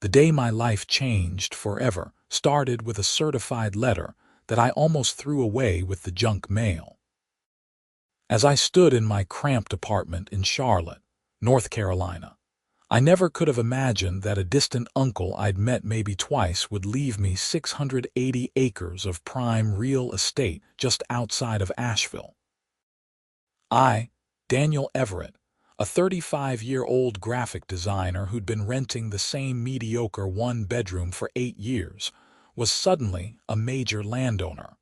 The day my life changed forever started with a certified letter that I almost threw away with the junk mail. As I stood in my cramped apartment in Charlotte, North Carolina, I never could have imagined that a distant uncle I'd met maybe twice would leave me 680 acres of prime real estate just outside of Asheville. I, Daniel Everett, a 35-year-old graphic designer who'd been renting the same mediocre one-bedroom for 8 years, was suddenly a major landowner.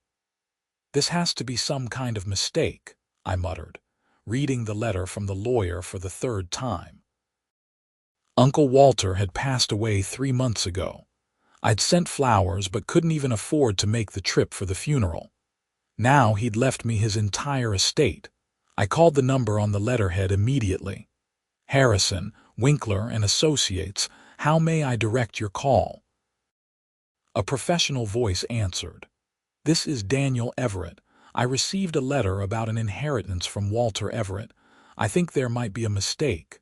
"This has to be some kind of mistake," I muttered, reading the letter from the lawyer for the third time. Uncle Walter had passed away 3 months ago. I'd sent flowers but couldn't even afford to make the trip for the funeral. Now he'd left me his entire estate. I called the number on the letterhead immediately. "Harrison, Winkler and Associates, how may I direct your call?" A professional voice answered. "This is Daniel Everett. I received a letter about an inheritance from Walter Everett. I think there might be a mistake."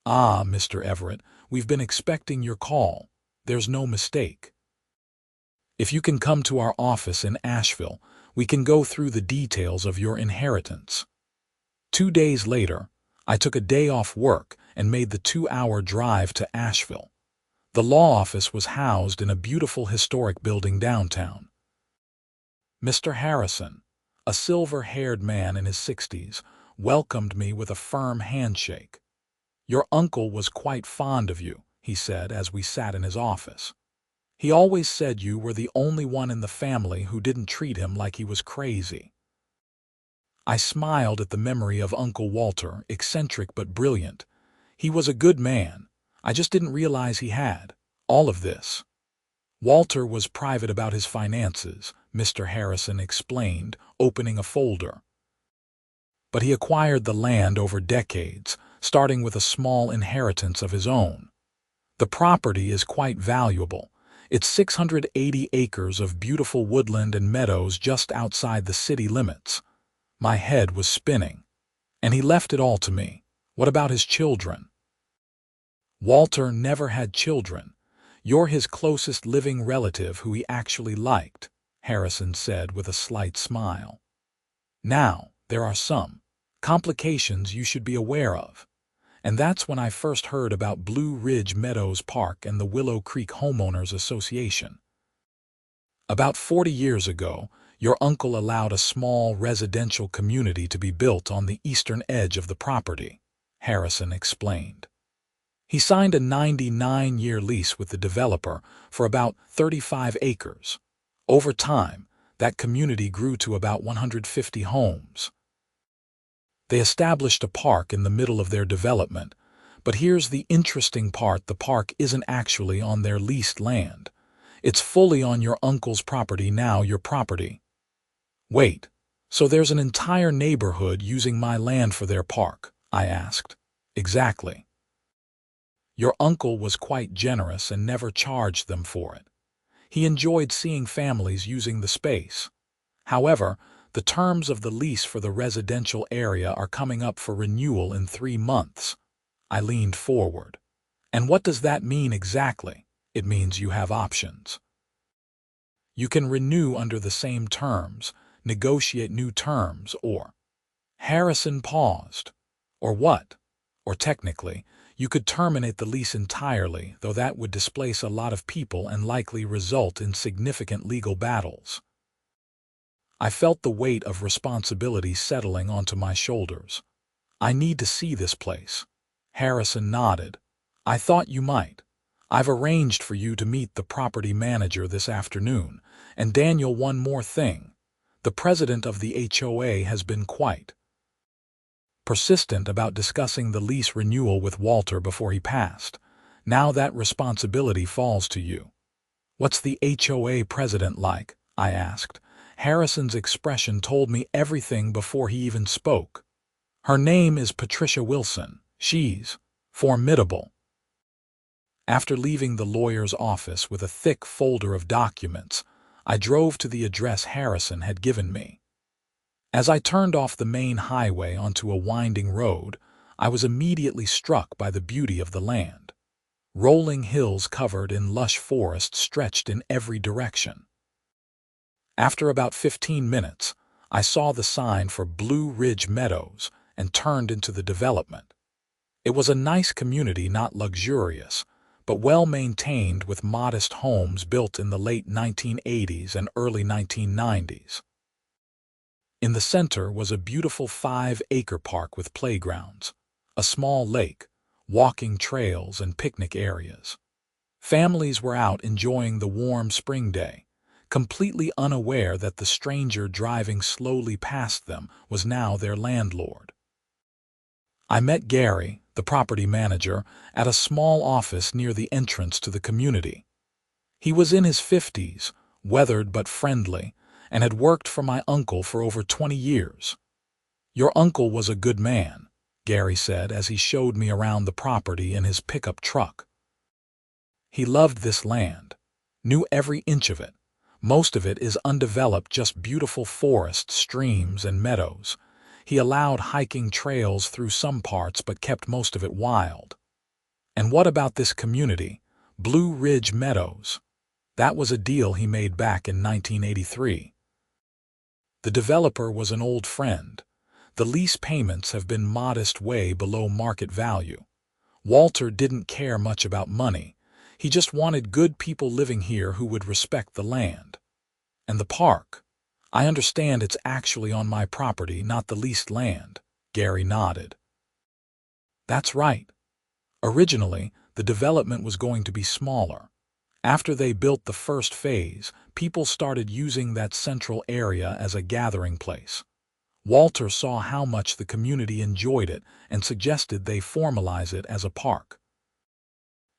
"Ah, Mr. Everett, we've been expecting your call. There's no mistake. If you can come to our office in Asheville, we can go through the details of your inheritance." 2 days later, I took a day off work and made the 2-hour drive to Asheville. The law office was housed in a beautiful historic building downtown. Mr. Harrison, a silver-haired man in his 60s, welcomed me with a firm handshake. "Your uncle was quite fond of you," he said as we sat in his office. "He always said you were the only one in the family who didn't treat him like he was crazy." I smiled at the memory of Uncle Walter, eccentric but brilliant. He was a good man. I just didn't realize he had all of this. "Walter was private about his finances," Mr. Harrison explained, opening a folder. "But he acquired the land over decades, starting with a small inheritance of his own. The property is quite valuable. It's 680 acres of beautiful woodland and meadows just outside the city limits." My head was spinning. "And he left it all to me. What about his children?" "Walter never had children. You're his closest living relative who he actually liked," Harrison said with a slight smile. "Now, there are some complications you should be aware of. And that's when I first heard about Blue Ridge Meadows Park and the Willow Creek Homeowners Association. About 40 years ago, your uncle allowed a small residential community to be built on the eastern edge of the property," Harrison explained. "He signed a 99-year lease with the developer for about 35 acres. Over time, that community grew to about 150 homes. They established a park in the middle of their development, but here's the interesting part: the park isn't actually on their leased land. It's fully on your uncle's property now, your property." "Wait, so there's an entire neighborhood using my land for their park?" I asked. "Exactly. Your uncle was quite generous and never charged them for it. He enjoyed seeing families using the space. However, the terms of the lease for the residential area are coming up for renewal in 3 months. I leaned forward. "And what does that mean exactly?" "It means you have options. You can renew under the same terms, negotiate new terms, or—" Harrison paused. "Or what? Or technically, you could terminate the lease entirely, though that would displace a lot of people and likely result in significant legal battles." I felt the weight of responsibility settling onto my shoulders. "I need to see this place." Harrison nodded. "I thought you might. I've arranged for you to meet the property manager this afternoon. And Daniel, one more thing. The president of the HOA has been quite persistent about discussing the lease renewal with Walter before he passed. Now that responsibility falls to you." "What's the HOA president like?" I asked. Harrison's expression told me everything before he even spoke. "Her name is Patricia Wilson. She's formidable." After leaving the lawyer's office with a thick folder of documents, I drove to the address Harrison had given me. As I turned off the main highway onto a winding road, I was immediately struck by the beauty of the land. Rolling hills covered in lush forest stretched in every direction. After about 15 minutes, I saw the sign for Blue Ridge Meadows and turned into the development. It was a nice community, not luxurious, but well-maintained, with modest homes built in the late 1980s and early 1990s. In the center was a beautiful 5-acre park with playgrounds, a small lake, walking trails, and picnic areas. Families were out enjoying the warm spring day, completely unaware that the stranger driving slowly past them was now their landlord. I met Gary, the property manager, at a small office near the entrance to the community. He was in his 50s, weathered but friendly, and had worked for my uncle for over 20 years. "Your uncle was a good man," Gary said as he showed me around the property in his pickup truck. "He loved this land, knew every inch of it. Most of it is undeveloped, just beautiful forests, streams, and meadows. He allowed hiking trails through some parts but kept most of it wild." "And what about this community, Blue Ridge Meadows?" "That was a deal he made back in 1983. The developer was an old friend. The lease payments have been modest, way below market value. Walter didn't care much about money. He just wanted good people living here who would respect the land. And the park. I understand it's actually on my property, not the leased land." Gary nodded. "That's right. Originally, the development was going to be smaller. After they built the first phase, people started using that central area as a gathering place. Walter saw how much the community enjoyed it and suggested they formalize it as a park.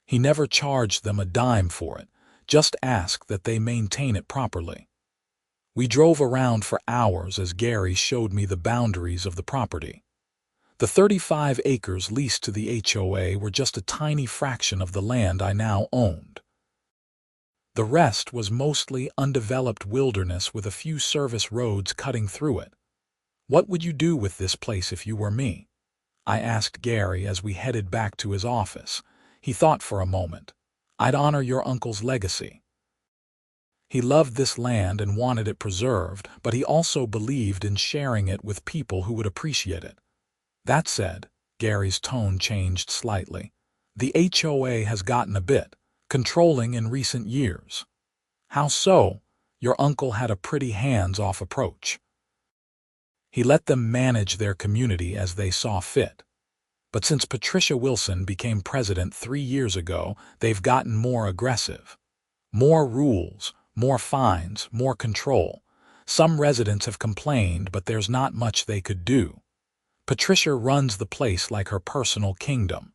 He never charged them a dime for it, just asked that they maintain it properly." We drove around for hours as Gary showed me the boundaries of the property. The 35 acres leased to the HOA were just a tiny fraction of the land I now owned. The rest was mostly undeveloped wilderness with a few service roads cutting through it. "What would you do with this place if you were me?" I asked Gary as we headed back to his office. He thought for a moment. "I'd honor your uncle's legacy. He loved this land and wanted it preserved, but he also believed in sharing it with people who would appreciate it." That said, Gary's tone changed slightly. "The HOA has gotten a bit controlling in recent years." "How so?" "Your uncle had a pretty hands-off approach. He let them manage their community as they saw fit. But since Patricia Wilson became president 3 years ago, they've gotten more aggressive. More rules, more fines, more control. Some residents have complained, but there's not much they could do. Patricia runs the place like her personal kingdom."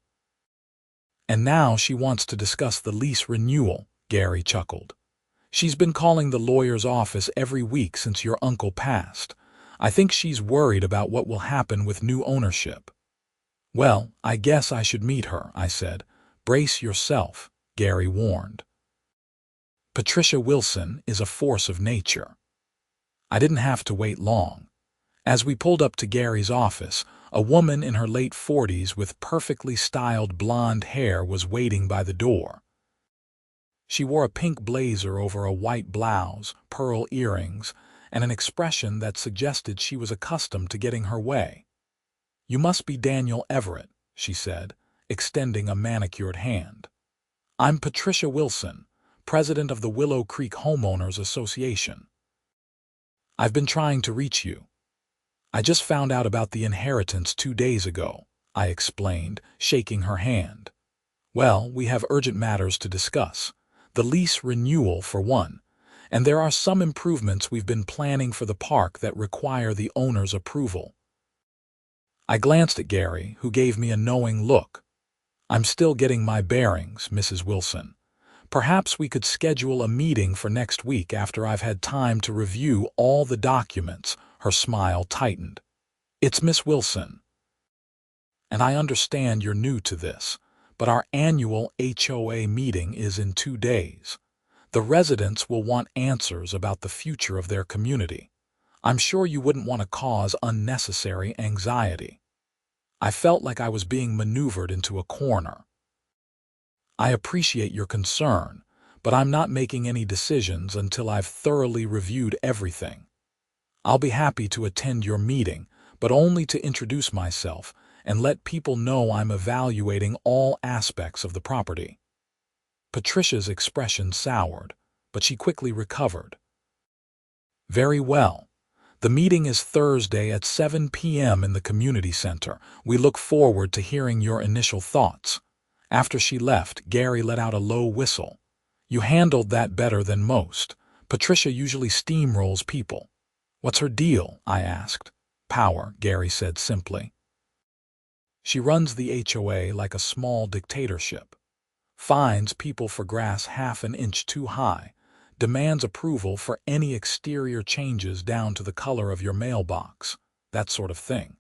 "And now she wants to discuss the lease renewal," Gary chuckled. "She's been calling the lawyer's office every week since your uncle passed. I think she's worried about what will happen with new ownership." "Well, I guess I should meet her," I said. "Brace yourself," Gary warned. Patricia Wilson is a force of nature. I didn't have to wait long. As we pulled up to Gary's office, a woman in her late 40s with perfectly styled blonde hair was waiting by the door. She wore a pink blazer over a white blouse, pearl earrings, and an expression that suggested she was accustomed to getting her way. "You must be Daniel Everett," she said, extending a manicured hand. "I'm Patricia Wilson, president of the Willow Creek Homeowners Association. I've been trying to reach you. I just found out about the inheritance 2 days ago," I explained, shaking her hand. "Well, we have urgent matters to discuss. The lease renewal, for one. And there are some improvements we've been planning for the park that require the owner's approval." I glanced at Gary, who gave me a knowing look. "I'm still getting my bearings, Mrs. Wilson. Perhaps we could schedule a meeting for next week after I've had time to review all the documents." Her smile tightened. "It's Miss Wilson. And I understand you're new to this, but our annual HOA meeting is in 2 days. The residents will want answers about the future of their community. I'm sure you wouldn't want to cause unnecessary anxiety." I felt like I was being maneuvered into a corner. I appreciate your concern, but I'm not making any decisions until I've thoroughly reviewed everything. I'll be happy to attend your meeting, but only to introduce myself and let people know I'm evaluating all aspects of the property." Patricia's expression soured, but she quickly recovered. "Very well. The meeting is Thursday at 7 p.m. in the community center. We look forward to hearing your initial thoughts." After she left, Gary let out a low whistle. "You handled that better than most. Patricia usually steamrolls people." "What's her deal?" I asked. "Power," Gary said simply. "She runs the HOA like a small dictatorship. Fines people for grass half an inch too high, demands approval for any exterior changes down to the color of your mailbox, that sort of thing.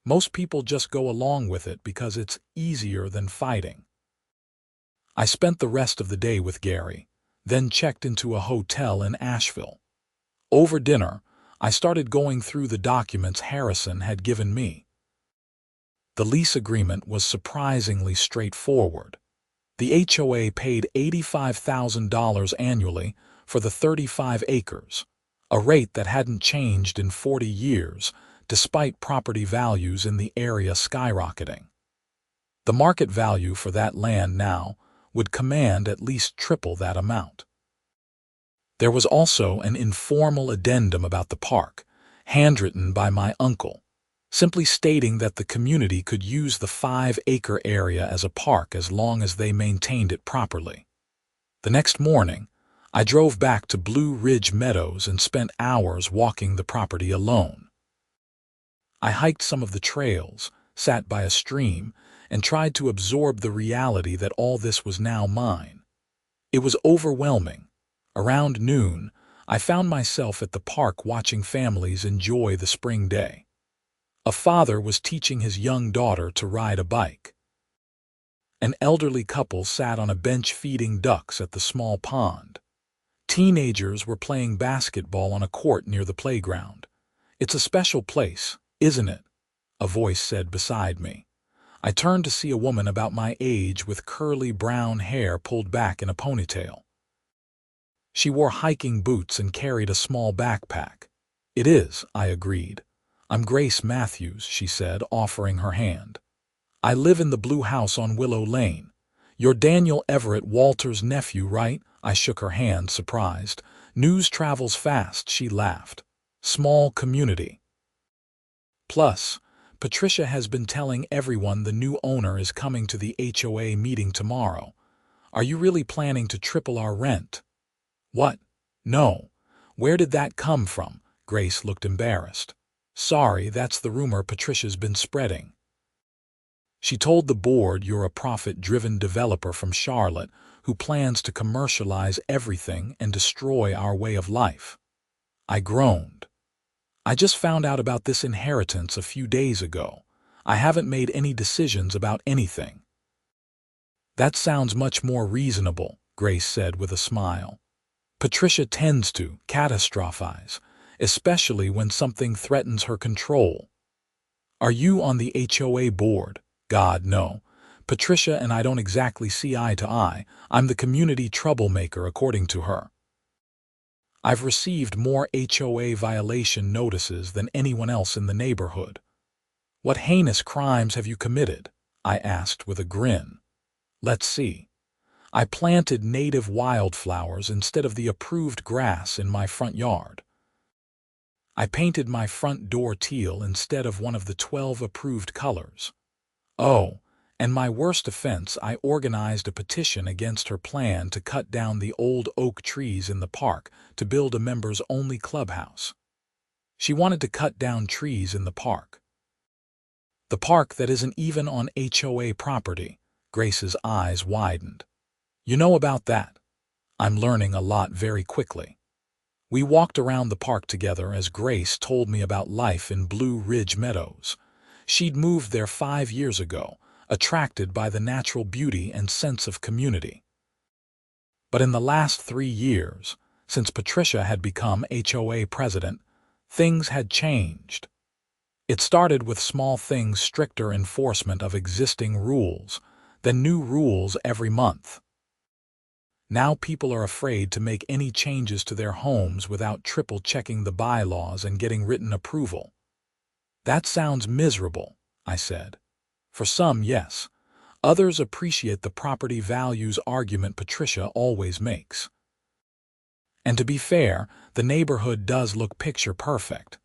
Most people just go along with it because it's easier than fighting." I spent the rest of the day with Gary, then checked into a hotel in Asheville. Over dinner, I started going through the documents Harrison had given me. The lease agreement was surprisingly straightforward. The HOA paid $85,000 annually for the 35 acres, a rate that hadn't changed in 40 years, despite property values in the area skyrocketing. The market value for that land now would command at least triple that amount. There was also an informal addendum about the park, handwritten by my uncle, simply stating that the community could use the 5-acre area as a park as long as they maintained it properly. The next morning, I drove back to Blue Ridge Meadows and spent hours walking the property alone. I hiked some of the trails, sat by a stream, and tried to absorb the reality that all this was now mine. It was overwhelming. Around noon, I found myself at the park watching families enjoy the spring day. A father was teaching his young daughter to ride a bike. An elderly couple sat on a bench feeding ducks at the small pond. Teenagers were playing basketball on a court near the playground. "It's a special place, isn't it?" a voice said beside me. I turned to see a woman about my age with curly brown hair pulled back in a ponytail. She wore hiking boots and carried a small backpack. "It is," I agreed. "I'm Grace Matthews," she said, offering her hand. "I live in the blue house on Willow Lane. You're Daniel Everett Walter's nephew, right?" I shook her hand, surprised. "News travels fast," she laughed. "Small community. Plus, Patricia has been telling everyone the new owner is coming to the HOA meeting tomorrow. Are you really planning to triple our rent?" "What? No. Where did that come from?" Grace looked embarrassed. "Sorry, that's the rumor Patricia's been spreading. She told the board you're a profit-driven developer from Charlotte who plans to commercialize everything and destroy our way of life." I groaned. "I just found out about this inheritance a few days ago. I haven't made any decisions about anything." "That sounds much more reasonable," Grace said with a smile. "Patricia tends to catastrophize, especially when something threatens her control. Are you on the HOA board?" "God, no. Patricia and I don't exactly see eye to eye. I'm the community troublemaker, according to her. I've received more HOA violation notices than anyone else in the neighborhood." "What heinous crimes have you committed?" I asked with a grin. "Let's see. I planted native wildflowers instead of the approved grass in my front yard. I painted my front door teal instead of one of the 12 approved colors. Oh, and my worst offense, I organized a petition against her plan to cut down the old oak trees in the park to build a members-only clubhouse. She wanted to cut down trees in the park. The park that isn't even on HOA property." Grace's eyes widened. "You know about that?" I'm learning a lot very quickly. We walked around the park together as Grace told me about life in Blue Ridge Meadows. She'd moved there 5 years ago, attracted by the natural beauty and sense of community. But in the last 3 years, since Patricia had become HOA president, things had changed. It started with small things: stricter enforcement of existing rules, then new rules every month. Now people are afraid to make any changes to their homes without triple-checking the bylaws and getting written approval. That sounds miserable, I said. For some, yes. Others appreciate the property values argument Patricia always makes. And to be fair, the neighborhood does look picture perfect.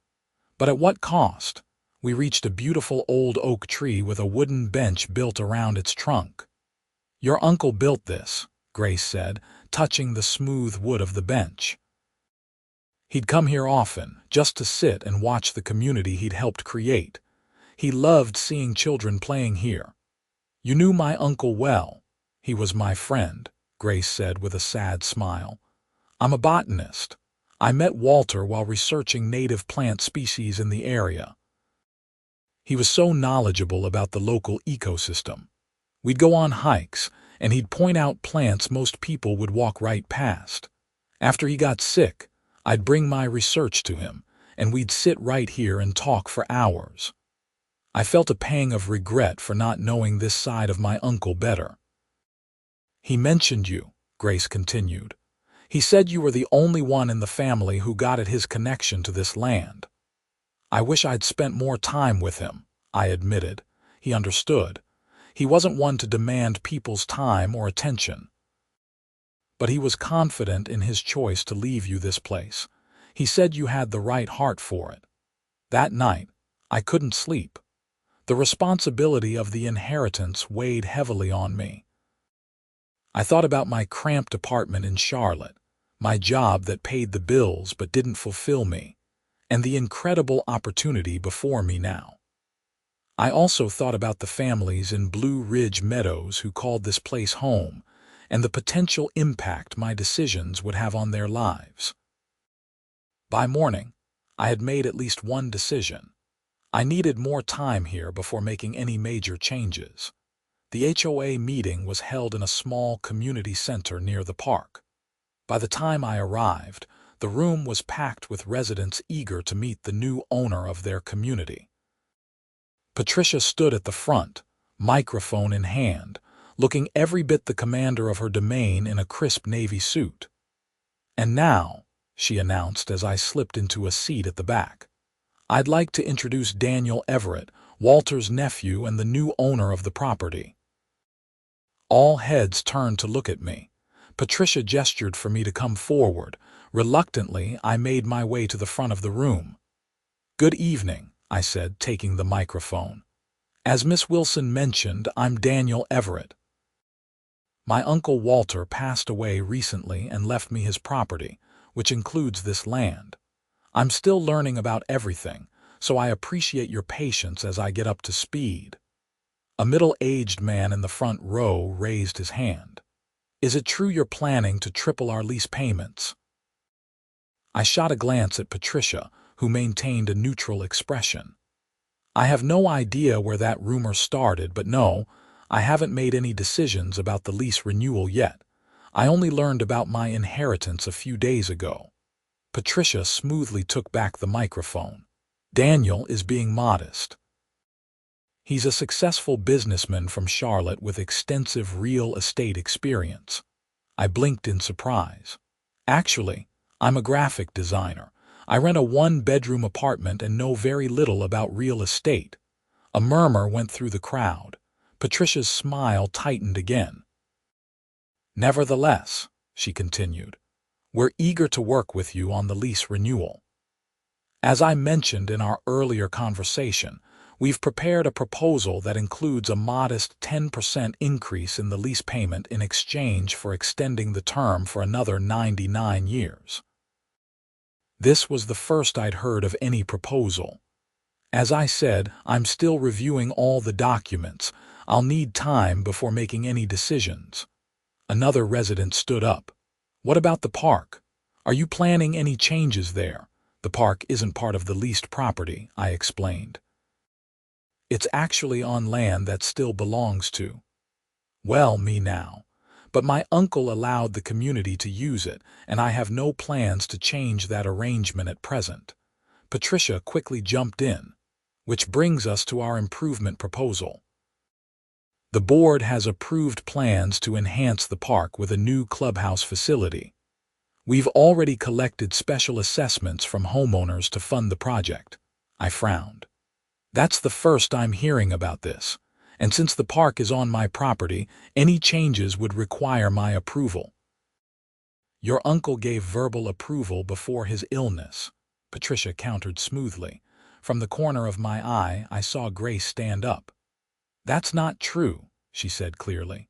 But at what cost? We reached a beautiful old oak tree with a wooden bench built around its trunk. Your uncle built this, Grace said, touching the smooth wood of the bench. He'd come here often, just to sit and watch the community he'd helped create. He loved seeing children playing here. You knew my uncle well. He was my friend, Grace said with a sad smile. I'm a botanist. I met Walter while researching native plant species in the area. He was so knowledgeable about the local ecosystem. We'd go on hikes, and he'd point out plants most people would walk right past. After he got sick, I'd bring my research to him, and we'd sit right here and talk for hours. I felt a pang of regret for not knowing this side of my uncle better. He mentioned you, Grace continued. He said you were the only one in the family who got at his connection to this land. I wish I'd spent more time with him, I admitted. He understood. He wasn't one to demand people's time or attention. But he was confident in his choice to leave you this place. He said you had the right heart for it. That night, I couldn't sleep. The responsibility of the inheritance weighed heavily on me. I thought about my cramped apartment in Charlotte, my job that paid the bills but didn't fulfill me, and the incredible opportunity before me now. I also thought about the families in Blue Ridge Meadows who called this place home, and the potential impact my decisions would have on their lives. By morning, I had made at least one decision. I needed more time here before making any major changes. The HOA meeting was held in a small community center near the park. By the time I arrived, the room was packed with residents eager to meet the new owner of their community. Patricia stood at the front, microphone in hand, looking every bit the commander of her domain in a crisp navy suit. And now, she announced as I slipped into a seat at the back, I'd like to introduce Daniel Everett, Walter's nephew and the new owner of the property. All heads turned to look at me. Patricia gestured for me to come forward. Reluctantly, I made my way to the front of the room. Good evening, I said, taking the microphone. As Miss Wilson mentioned, I'm Daniel Everett. My uncle Walter passed away recently and left me his property, which includes this land. I'm still learning about everything, so I appreciate your patience as I get up to speed. A middle-aged man in the front row raised his hand. Is it true you're planning to triple our lease payments? I shot a glance at Patricia, who maintained a neutral expression. I have no idea where that rumor started, but no, I haven't made any decisions about the lease renewal yet. I only learned about my inheritance a few days ago. Patricia smoothly took back the microphone. Daniel is being modest. He's a successful businessman from Charlotte with extensive real estate experience. I blinked in surprise. Actually, I'm a graphic designer. I rent a one-bedroom apartment and know very little about real estate. A murmur went through the crowd. Patricia's smile tightened again. Nevertheless, she continued, we're eager to work with you on the lease renewal. As I mentioned in our earlier conversation, we've prepared a proposal that includes a modest 10% increase in the lease payment in exchange for extending the term for another 99 years. This was the first I'd heard of any proposal. As I said, I'm still reviewing all the documents. I'll need time before making any decisions. Another resident stood up. What about the park? Are you planning any changes there? The park isn't part of the leased property, I explained. It's actually on land that still belongs to. Well, me now. But my uncle allowed the community to use it, and I have no plans to change that arrangement at present. Patricia quickly jumped in. Which brings us to our improvement proposal. The board has approved plans to enhance the park with a new clubhouse facility. We've already collected special assessments from homeowners to fund the project. I frowned. That's the first I'm hearing about this, and since the park is on my property, any changes would require my approval. Your uncle gave verbal approval before his illness, Patricia countered smoothly. From the corner of my eye, I saw Grace stand up. That's not true, she said clearly.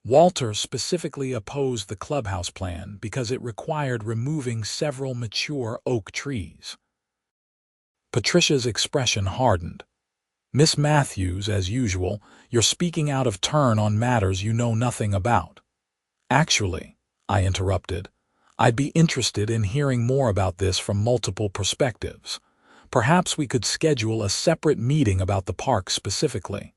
Walter specifically opposed the clubhouse plan because it required removing several mature oak trees. Patricia's expression hardened. Miss Matthews, as usual, you're speaking out of turn on matters you know nothing about. Actually, I interrupted, I'd be interested in hearing more about this from multiple perspectives. Perhaps we could schedule a separate meeting about the park specifically.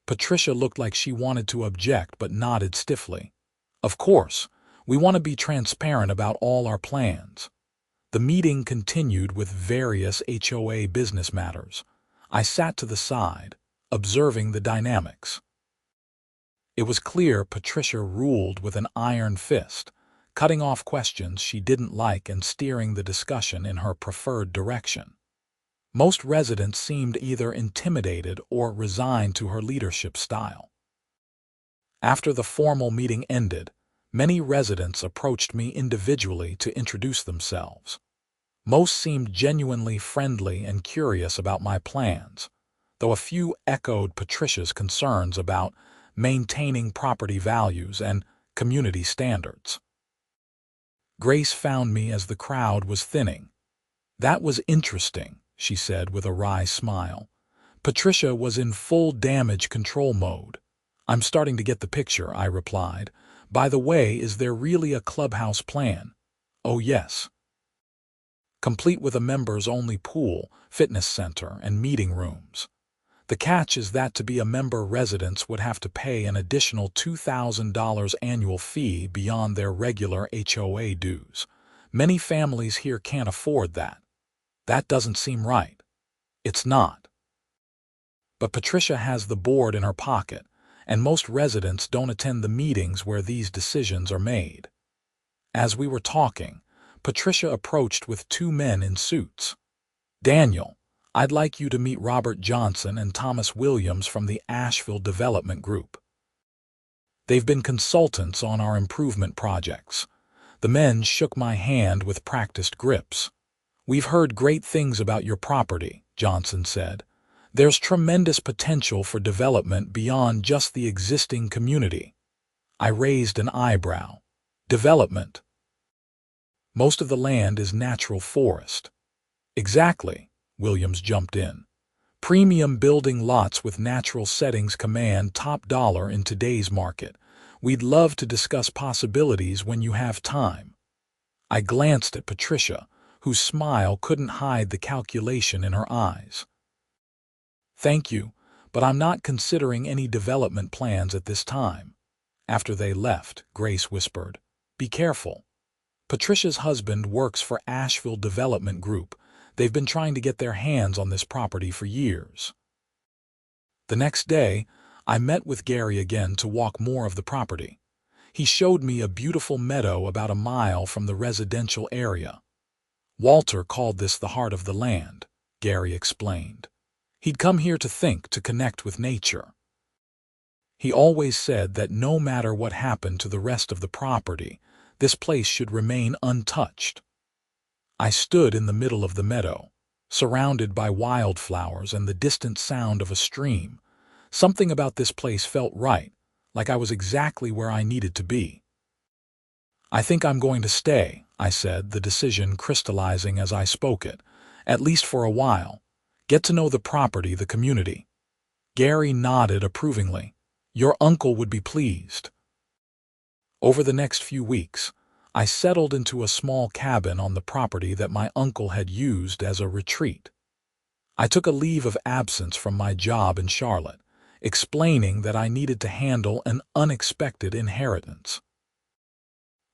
Patricia looked like she wanted to object but nodded stiffly. Of course, we want to be transparent about all our plans. The meeting continued with various HOA business matters. I sat to the side, observing the dynamics. It was clear Patricia ruled with an iron fist, cutting off questions she didn't like and steering the discussion in her preferred direction. Most residents seemed either intimidated or resigned to her leadership style. After the formal meeting ended, many residents approached me individually to introduce themselves. Most seemed genuinely friendly and curious about my plans, though a few echoed Patricia's concerns about maintaining property values and community standards. Grace found me as the crowd was thinning. That was interesting, she said with a wry smile. Patricia was in full damage control mode. I'm starting to get the picture, I replied. By the way, is there really a clubhouse plan? Oh yes. Complete with a members-only pool, fitness center, and meeting rooms. The catch is that to be a member, residents would have to pay an additional $2,000 annual fee beyond their regular HOA dues. Many families here can't afford that. That doesn't seem right. It's not. But Patricia has the board in her pocket, and most residents don't attend the meetings where these decisions are made. As we were talking, Patricia approached with two men in suits. Daniel, I'd like you to meet Robert Johnson and Thomas Williams from the Asheville Development Group. They've been consultants on our improvement projects. The men shook my hand with practiced grips. We've heard great things about your property, Johnson said. There's tremendous potential for development beyond just the existing community. I raised an eyebrow. Development. Most of the land is natural forest. Exactly, Williams jumped in. Premium building lots with natural settings command top dollar in today's market. We'd love to discuss possibilities when you have time. I glanced at Patricia, whose smile couldn't hide the calculation in her eyes. Thank you, but I'm not considering any development plans at this time. After they left, Grace whispered, Be careful. Patricia's husband works for Asheville Development Group. They've been trying to get their hands on this property for years. The next day, I met with Gary again to walk more of the property. He showed me a beautiful meadow about a mile from the residential area. Walter called this the heart of the land, Gary explained. He'd come here to think, to connect with nature. He always said that no matter what happened to the rest of the property, this place should remain untouched. I stood in the middle of the meadow, surrounded by wildflowers and the distant sound of a stream. Something about this place felt right, like I was exactly where I needed to be. I think I'm going to stay, I said, the decision crystallizing as I spoke it, at least for a while. Get to know the property, the community. Gary nodded approvingly. Your uncle would be pleased. Over the next few weeks, I settled into a small cabin on the property that my uncle had used as a retreat. I took a leave of absence from my job in Charlotte, explaining that I needed to handle an unexpected inheritance.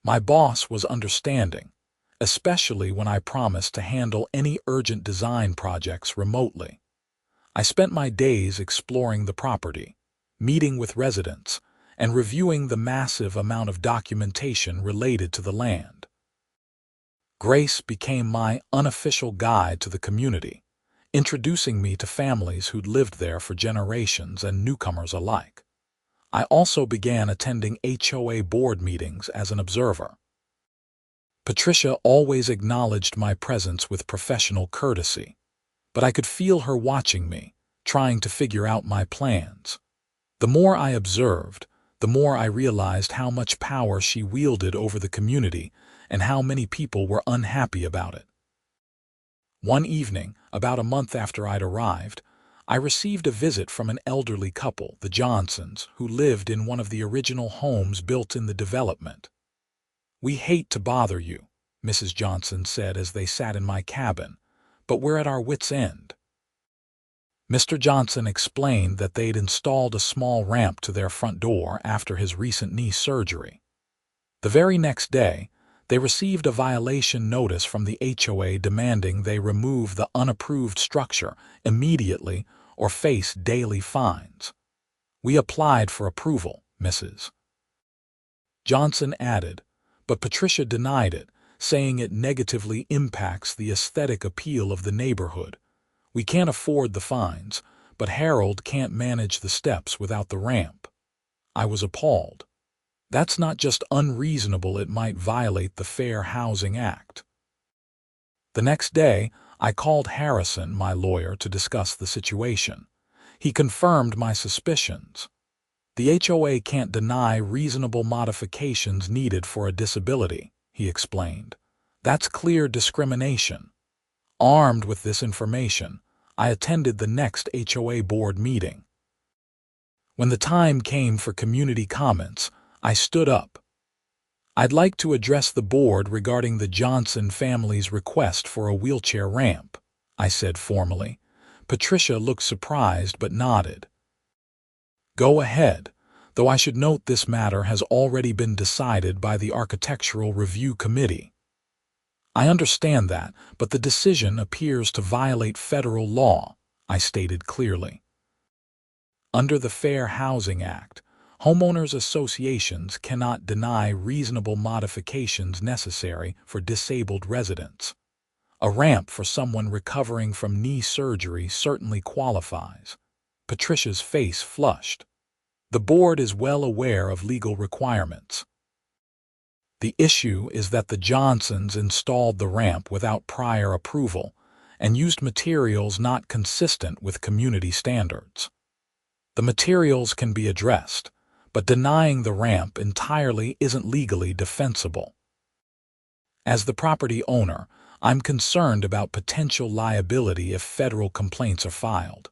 My boss was understanding, especially when I promised to handle any urgent design projects remotely. I spent my days exploring the property, meeting with residents, and reviewing the massive amount of documentation related to the land. Grace became my unofficial guide to the community, introducing me to families who'd lived there for generations and newcomers alike. I also began attending HOA board meetings as an observer. Patricia always acknowledged my presence with professional courtesy, but I could feel her watching me, trying to figure out my plans. The more I observed, the more I realized how much power she wielded over the community and how many people were unhappy about it. One evening, about a month after I'd arrived, I received a visit from an elderly couple, the Johnsons, who lived in one of the original homes built in the development. "We hate to bother you," Mrs. Johnson said as they sat in my cabin, "but we're at our wits' end." Mr. Johnson explained that they'd installed a small ramp to their front door after his recent knee surgery. The very next day, they received a violation notice from the HOA demanding they remove the unapproved structure immediately or face daily fines. "We applied for approval," Mrs. Johnson added, but Patricia denied it, saying it negatively impacts the aesthetic appeal of the neighborhood. "We can't afford the fines, but Harold can't manage the steps without the ramp." I was appalled. That's not just unreasonable, it might violate the Fair Housing Act. The next day, I called Harrison, my lawyer, to discuss the situation. He confirmed my suspicions. "The HOA can't deny reasonable modifications needed for a disability," he explained. "That's clear discrimination." Armed with this information, I attended the next HOA board meeting. When the time came for community comments, I stood up. "I'd like to address the board regarding the Johnson family's request for a wheelchair ramp," I said formally. Patricia looked surprised but nodded. "Go ahead, though I should note this matter has already been decided by the Architectural Review Committee." "I understand that, but the decision appears to violate federal law," I stated clearly. Under the Fair Housing Act, homeowners associations cannot deny reasonable modifications necessary for disabled residents. A ramp for someone recovering from knee surgery certainly qualifies. Patricia's face flushed. "The board is well aware of legal requirements. The issue is that the Johnsons installed the ramp without prior approval and used materials not consistent with community standards. The materials can be addressed, but denying the ramp entirely isn't legally defensible. As the property owner, I'm concerned about potential liability if federal complaints are filed."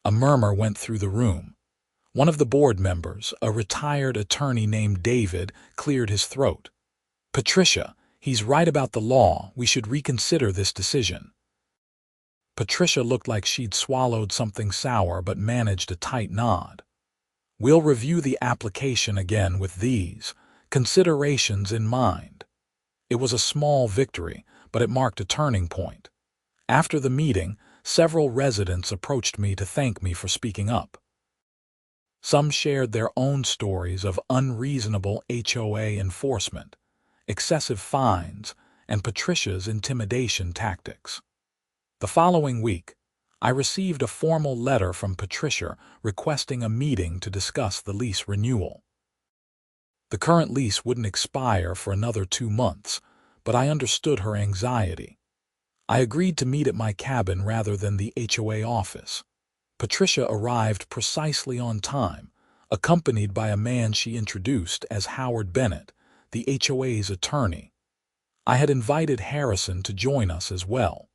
A murmur went through the room. One of the board members, a retired attorney named David, cleared his throat. "Patricia, he's right about the law. We should reconsider this decision." Patricia looked like she'd swallowed something sour but managed a tight nod. "We'll review the application again with these considerations in mind." It was a small victory, but it marked a turning point. After the meeting, several residents approached me to thank me for speaking up. Some shared their own stories of unreasonable HOA enforcement, excessive fines, and Patricia's intimidation tactics. The following week, I received a formal letter from Patricia requesting a meeting to discuss the lease renewal. The current lease wouldn't expire for another 2 months, but I understood her anxiety. I agreed to meet at my cabin rather than the HOA office. Patricia arrived precisely on time, accompanied by a man she introduced as Howard Bennett, the HOA's attorney. I had invited Harrison to join us as well.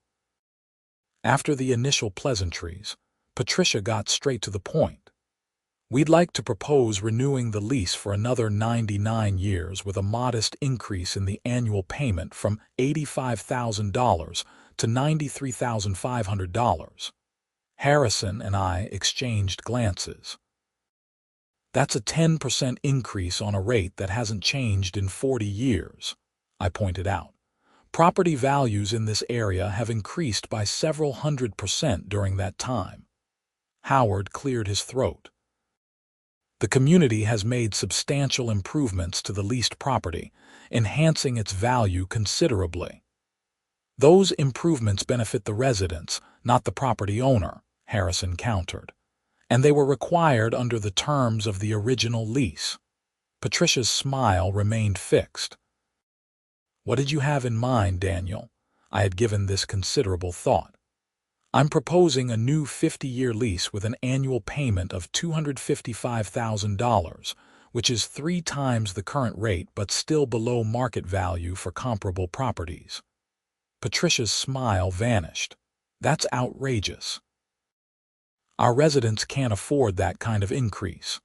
After the initial pleasantries, Patricia got straight to the point. "We'd like to propose renewing the lease for another 99 years with a modest increase in the annual payment from $85,000 to $93,500. Harrison and I exchanged glances. "That's a 10% increase on a rate that hasn't changed in 40 years, I pointed out. "Property values in this area have increased by several 100% during that time." Howard cleared his throat. The community has made substantial improvements to the leased property, enhancing its value considerably. Those improvements benefit the residents, not the property owner, Harrison countered, and they were required under the terms of the original lease. Patricia's smile remained fixed. What did you have in mind, Daniel? I had given this considerable thought. I'm proposing a new 50-year lease with an annual payment of $255,000, which is 3 times the current rate but still below market value for comparable properties. Patricia's smile vanished. That's outrageous. Our residents can't afford that kind of increase.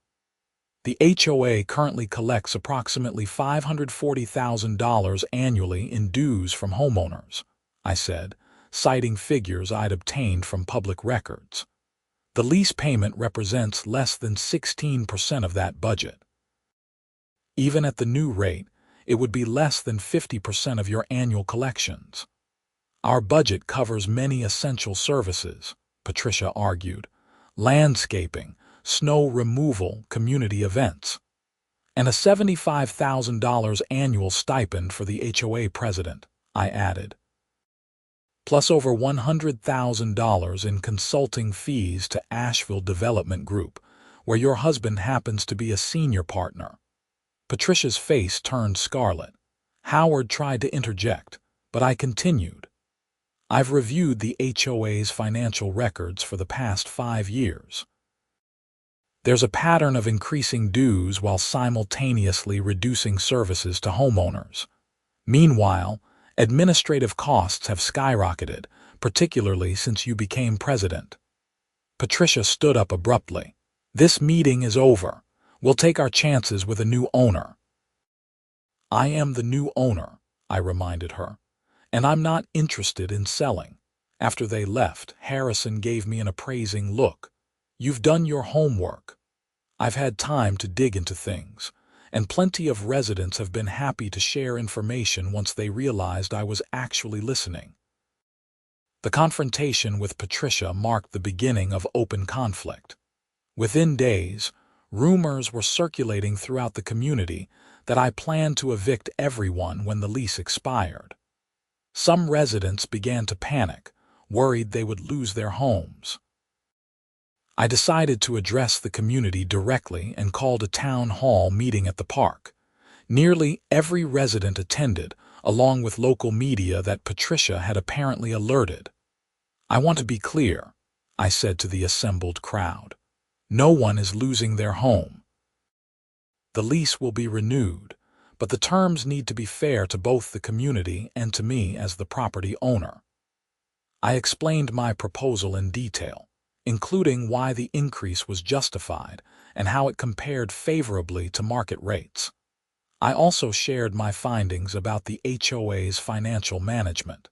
The HOA currently collects approximately $540,000 annually in dues from homeowners, I said, citing figures I'd obtained from public records. The lease payment represents less than 16% of that budget. Even at the new rate, it would be less than 50% of your annual collections. Our budget covers many essential services, Patricia argued: landscaping, snow removal, community events, and a $75,000 annual stipend for the HOA president, I added, plus over $100,000 in consulting fees to Asheville Development Group, where your husband happens to be a senior partner. Patricia's face turned scarlet. Howard tried to interject, but I continued. I've reviewed the HOA's financial records for the past 5 years. There's a pattern of increasing dues while simultaneously reducing services to homeowners. Meanwhile, administrative costs have skyrocketed, particularly since you became president. Patricia stood up abruptly. This meeting is over. We'll take our chances with a new owner. I am the new owner, I reminded her, and I'm not interested in selling. After they left, Harrison gave me an appraising look. You've done your homework. I've had time to dig into things, and plenty of residents have been happy to share information once they realized I was actually listening. The confrontation with Patricia marked the beginning of open conflict. Within days, rumors were circulating throughout the community that I planned to evict everyone when the lease expired. Some residents began to panic, worried they would lose their homes. I decided to address the community directly and called a town hall meeting at the park. Nearly every resident attended, along with local media that Patricia had apparently alerted. I want to be clear, I said to the assembled crowd. No one is losing their home. The lease will be renewed, but the terms need to be fair to both the community and to me as the property owner. I explained my proposal in detail, including why the increase was justified and how it compared favorably to market rates. I also shared my findings about the HOA's financial management.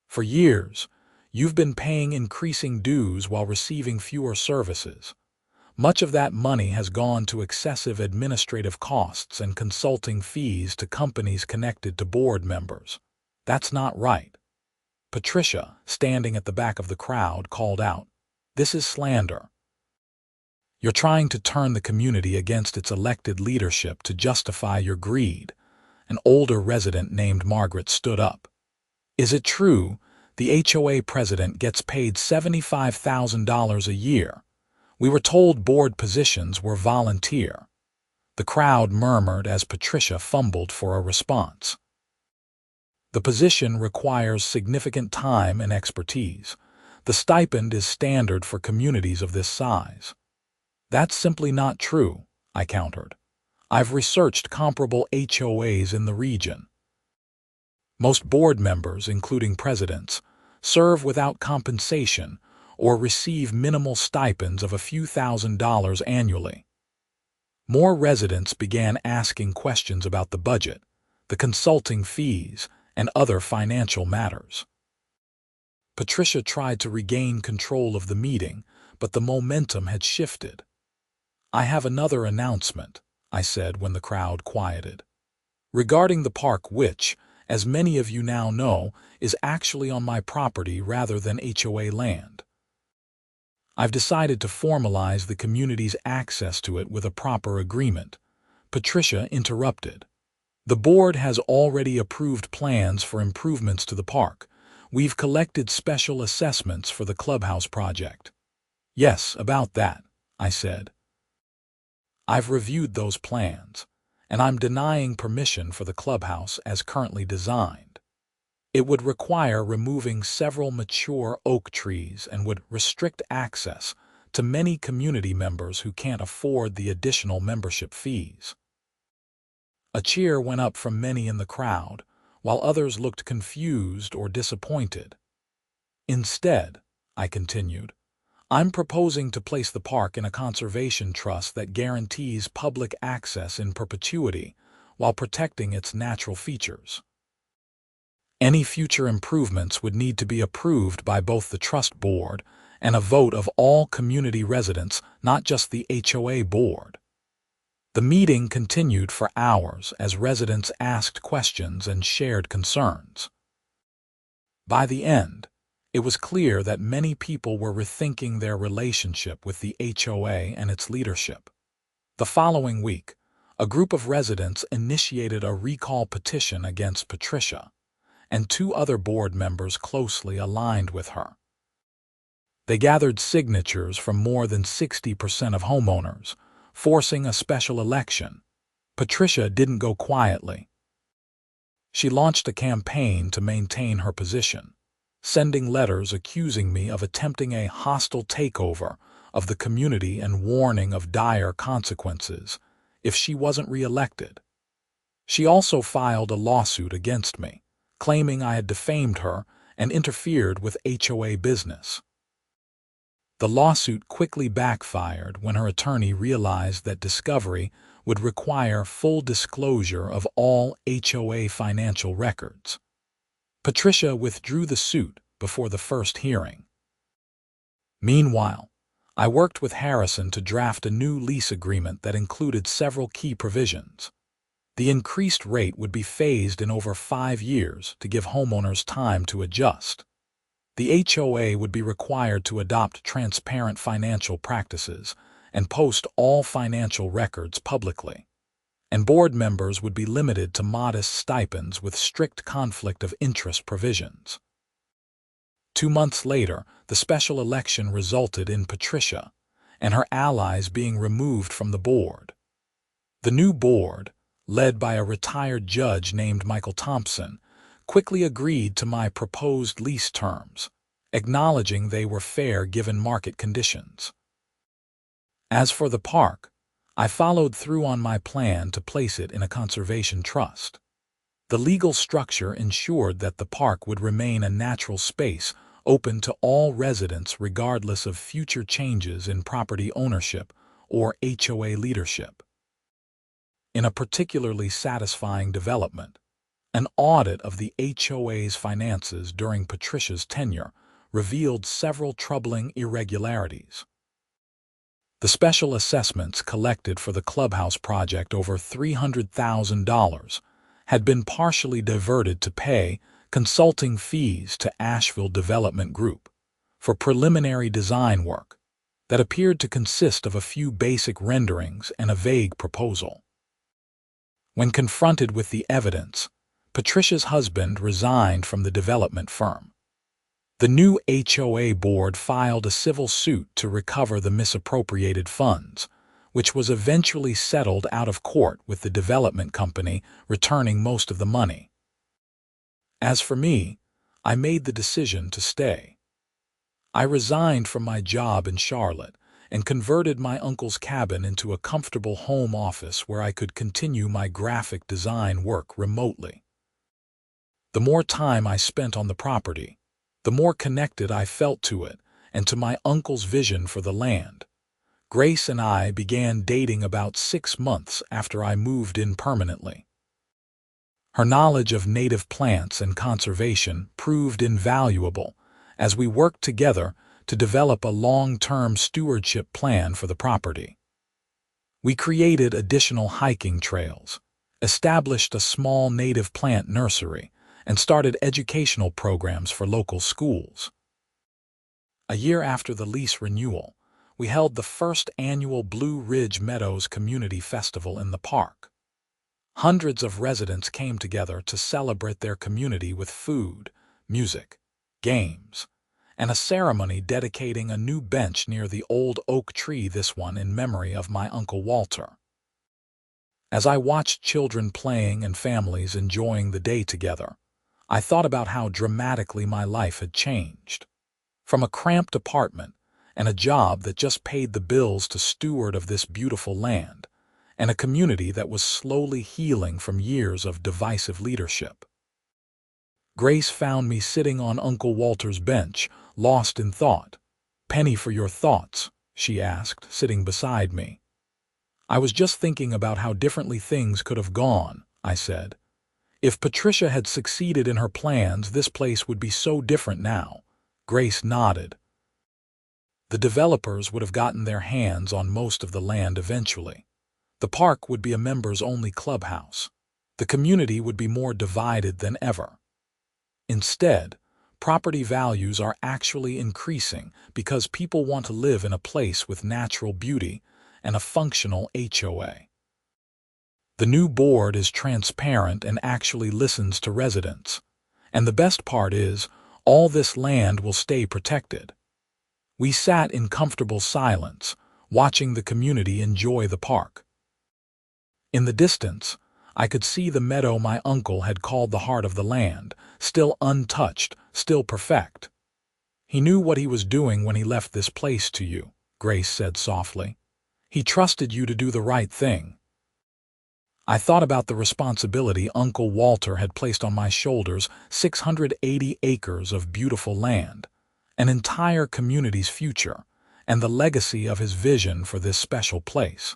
For years, you've been paying increasing dues while receiving fewer services. Much of that money has gone to excessive administrative costs and consulting fees to companies connected to board members. That's not right. Patricia, standing at the back of the crowd, called out, "This is slander. You're trying to turn the community against its elected leadership to justify your greed." An older resident named Margaret stood up. "Is it true the HOA president gets paid $75,000 a year? We were told board positions were volunteer." The crowd murmured as Patricia fumbled for a response. "The position requires significant time and expertise. The stipend is standard for communities of this size." "That's simply not true," I countered. "I've researched comparable HOAs in the region. Most board members, including presidents, serve without compensation or receive minimal stipends of a few $1,000s annually." More residents began asking questions about the budget, the consulting fees, and other financial matters. Patricia tried to regain control of the meeting, but the momentum had shifted. "I have another announcement," I said when the crowd quieted. "Regarding the park which, as many of you now know, is actually on my property rather than HOA land. I've decided to formalize the community's access to it with a proper agreement." Patricia interrupted. "The board has already approved plans for improvements to the park. We've collected special assessments for the clubhouse project." "Yes, about that," I said. "I've reviewed those plans, and I'm denying permission for the clubhouse as currently designed. It would require removing several mature oak trees and would restrict access to many community members who can't afford the additional membership fees." A cheer went up from many in the crowd, while others looked confused or disappointed. "Instead," I continued, "I'm proposing to place the park in a conservation trust that guarantees public access in perpetuity while protecting its natural features. Any future improvements would need to be approved by both the trust board and a vote of all community residents, not just the HOA board." The meeting continued for hours as residents asked questions and shared concerns. By the end, it was clear that many people were rethinking their relationship with the HOA and its leadership. The following week, a group of residents initiated a recall petition against Patricia, and 2 other board members closely aligned with her. They gathered signatures from more than 60% of homeowners, forcing a special election. Patricia didn't go quietly. She launched a campaign to maintain her position, sending letters accusing me of attempting a hostile takeover of the community and warning of dire consequences if she wasn't re-elected. She also filed a lawsuit against me, claiming I had defamed her and interfered with HOA business. The lawsuit quickly backfired when her attorney realized that discovery would require full disclosure of all HOA financial records. Patricia withdrew the suit before the first hearing. Meanwhile, I worked with Harrison to draft a new lease agreement that included several key provisions. The increased rate would be phased in over 5 years to give homeowners time to adjust. The HOA would be required to adopt transparent financial practices and post all financial records publicly, and board members would be limited to modest stipends with strict conflict of interest provisions. 2 months later, the special election resulted in Patricia and her allies being removed from the board. The new board, led by a retired judge named Michael Thompson, quickly agreed to my proposed lease terms, acknowledging they were fair given market conditions. As for the park, I followed through on my plan to place it in a conservation trust. The legal structure ensured that the park would remain a natural space open to all residents regardless of future changes in property ownership or HOA leadership. In a particularly satisfying development, an audit of the HOA's finances during Patricia's tenure revealed several troubling irregularities. The special assessments collected for the clubhouse project, over $300,000, had been partially diverted to pay consulting fees to Asheville Development Group for preliminary design work that appeared to consist of a few basic renderings and a vague proposal. When confronted with the evidence, Patricia's husband resigned from the development firm. The new HOA board filed a civil suit to recover the misappropriated funds, which was eventually settled out of court with the development company returning most of the money. As for me, I made the decision to stay. I resigned from my job in Charlotte and converted my uncle's cabin into a comfortable home office where I could continue my graphic design work remotely. The more time I spent on the property, the more connected I felt to it and to my uncle's vision for the land. Grace and I began dating about 6 months after I moved in permanently. Her knowledge of native plants and conservation proved invaluable as we worked together to develop a long-term stewardship plan for the property. We created additional hiking trails, established a small native plant nursery, and started educational programs for local schools. A year after the lease renewal, we held the first annual Blue Ridge Meadows Community Festival in the park. Hundreds of residents came together to celebrate their community with food, music, games, and a ceremony dedicating a new bench near the old oak tree, this one in memory of my Uncle Walter. As I watched children playing and families enjoying the day together, I thought about how dramatically my life had changed. From a cramped apartment and a job that just paid the bills to steward of this beautiful land, and a community that was slowly healing from years of divisive leadership. Grace found me sitting on Uncle Walter's bench, lost in thought. "Penny, for your thoughts?" she asked, sitting beside me. "I was just thinking about how differently things could have gone," I said. "If Patricia had succeeded in her plans, this place would be so different now." Grace nodded. The developers would have gotten their hands on most of the land eventually. The park would be a members-only clubhouse. The community would be more divided than ever. Instead, property values are actually increasing because people want to live in a place with natural beauty and a functional HOA. The new board is transparent and actually listens to residents. And the best part is, all this land will stay protected. We sat in comfortable silence, watching the community enjoy the park. In the distance, I could see the meadow my uncle had called the heart of the land, still untouched, still perfect. "He knew what he was doing when he left this place to you," Grace said softly. "He trusted you to do the right thing." I thought about the responsibility Uncle Walter had placed on my shoulders: 680 acres of beautiful land, an entire community's future, and the legacy of his vision for this special place.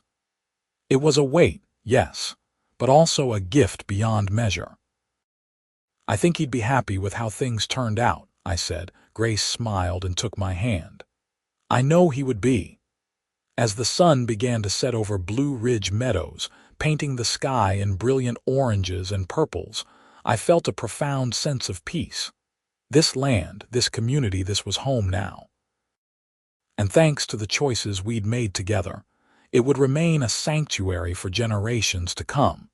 It was a weight, yes, but also a gift beyond measure. "I think he'd be happy with how things turned out," I said. Grace smiled and took my hand. "I know he would be." As the sun began to set over Blue Ridge Meadows, painting the sky in brilliant oranges and purples, I felt a profound sense of peace. This land, this community, this was home now. And thanks to the choices we'd made together, it would remain a sanctuary for generations to come,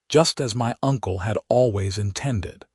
just as my uncle had always intended.